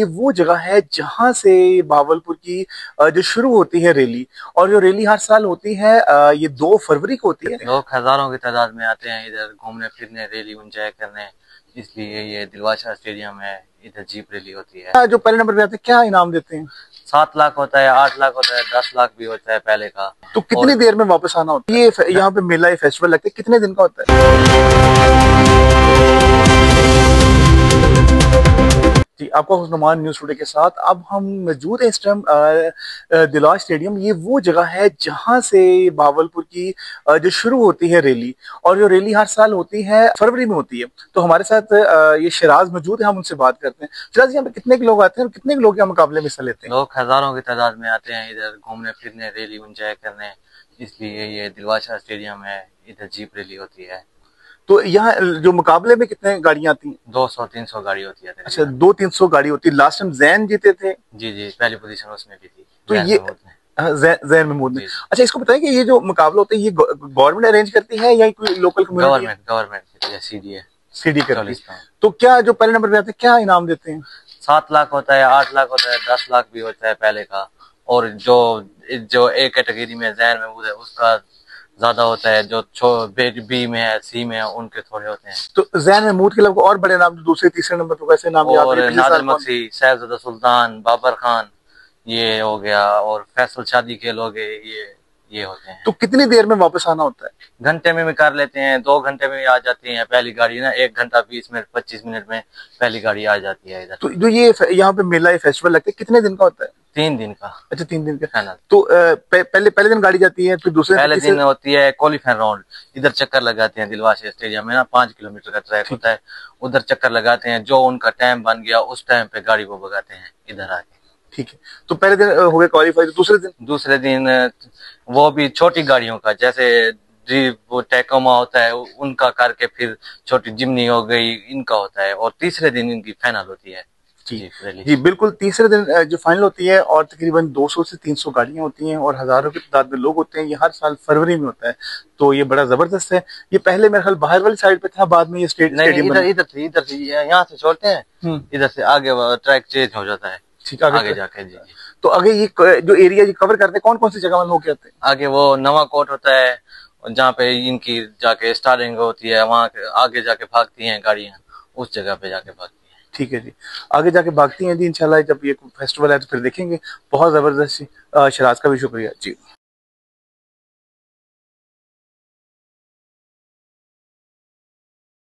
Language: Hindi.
ये वो जगह है जहां से भावलपुर की जो शुरू होती है रैली, और जो रैली हर साल होती है ये 2 फरवरी को होती है। लोग हजारों की तादाद में आते हैं इधर घूमने फिरने, रैली एंजॉय करने। इसलिए ये दिलवाशा स्टेडियम है, इधर जीप रैली होती है। जो पहले नंबर पे आते हैं क्या इनाम देते हैं? 7 लाख होता है, 8 लाख होता है, 10 लाख भी होता है पहले का। तो कितनी और देर में वापस आना होता है? ये यहाँ पे मेला, ये फेस्टिवल लगता है, कितने दिन का होता है? जी, आपका खुशनुमान न्यूज़ टुडे के साथ अब हम मौजूद हैं इस टाइम दिलावर स्टेडियम। ये वो जगह है जहां से भावलपुर की जो शुरू होती है रैली, और जो रैली हर साल होती है फरवरी में होती है। तो हमारे साथ ये शिराज मौजूद है, हम उनसे बात करते हैं। शिराज, यहाँ पे कितने के लोग आते हैं और कितने के लोग यहाँ मुकाबले में हिस्सा लेते हैं? लोग हजारों की तादाद में आते हैं इधर घूमने फिरने, रैली एंजॉय करने। इसलिए ये दिलवाशा स्टेडियम है, इधर जीप रैली होती है। तो यहाँ जो मुकाबले में कितने गाड़ियां आती हैं? 200-300 गाड़ी होती है। अच्छा, 200-300 गाड़ी होती है। लास्ट टाइम जैन जीते थे। जी जी, पहली पोजीशन उसमें भी थी। तो ये जैन महमूद ने। अच्छा, इसको बताएं कि ये जो मुकाबला होता है ये गवर्नमेंट अरेंज करती है या कोई लोकल कम्युनिटी? गवर्नमेंट सीडी करती है। तो क्या जो पहले नंबर पे आते हैं क्या इनाम देते हैं? 7 लाख होता है, 8 लाख होता है, 10 लाख भी होता है पहले का। और जो जो ए कैटेगरी में जैन महमूद है उसका ज्यादा होता है। जो बी में है, सी में है, उनके थोड़े होते हैं। तो जैन महमूद के अलावा और बड़े नाम जो दूसरे तीसरे नंबर पर वैसे नाम याद और है? नादिर मक्सी, साहिबजादा सुल्तान, बाबर खान, ये हो गया। और फैसल शादी के लोग ये होते हैं। तो कितनी देर में वापस आना होता है? घंटे में भी कर लेते हैं, 2 घंटे में आ जाती है पहली गाड़ी ना। 1 घंटा 20 मिनट 25 मिनट में पहली गाड़ी आ जाती है इधर। तो जो ये यहाँ पे मेला, ये फेस्टिवल लगता है, कितने दिन का होता है? 3 दिन का। अच्छा, 3 दिन का है ना। तो पहले दिन गाड़ी जाती है, फिर दूसरे पहले दिन होती है क्वालिफायर राउंड। इधर चक्कर लगाते हैं दिलवाशा स्टेडियम में ना, 5 किलोमीटर का ट्रैक होता है। उधर चक्कर लगाते हैं, जो उनका टाइम बन गया उस टाइम पे गाड़ी को भगाते हैं इधर आके। ठीक है। तो पहले दिन हो गया क्वालिफाई, तो दूसरे दिन वो भी छोटी गाड़ियों का, जैसे वो टैकोमा होता है उनका करके, फिर छोटी जिमनी हो गई, इनका होता है। और तीसरे दिन इनकी फाइनल होती है। जी बिल्कुल, तीसरे दिन जो फाइनल होती है, और तकरीबन 200 से 300 गाड़ियां होती हैं और हजारों की तादाद में लोग होते हैं। ये हर साल फरवरी में होता है, तो ये बड़ा जबरदस्त है। ये पहले मेरे ख्याल बाहर वाली साइड पे था, बाद में ये स्टेडियम इधर से यहाँ से छोड़ते हैं, इधर से आगे ट्रैक चेंज हो जाता है। ठीक, आगे जाके जी। तो आगे ये जो एरिया ये कवर करते हैं, कौन कौन सी जगह में लोग आते हैं? आगे वो नवा कोट होता है, जहाँ पे इनकी जाके स्टार्टिंग होती है, वहाँ आगे जाके भागती हैं गाड़ियाँ, उस जगह पे जाके भागती हैं। ठीक है जी, आगे जाके भागती हैं जी। इंशाल्लाह जब ये फेस्टिवल है तो फिर देखेंगे। बहुत जबरदस्त जी। शराज का भी शुक्रिया जी।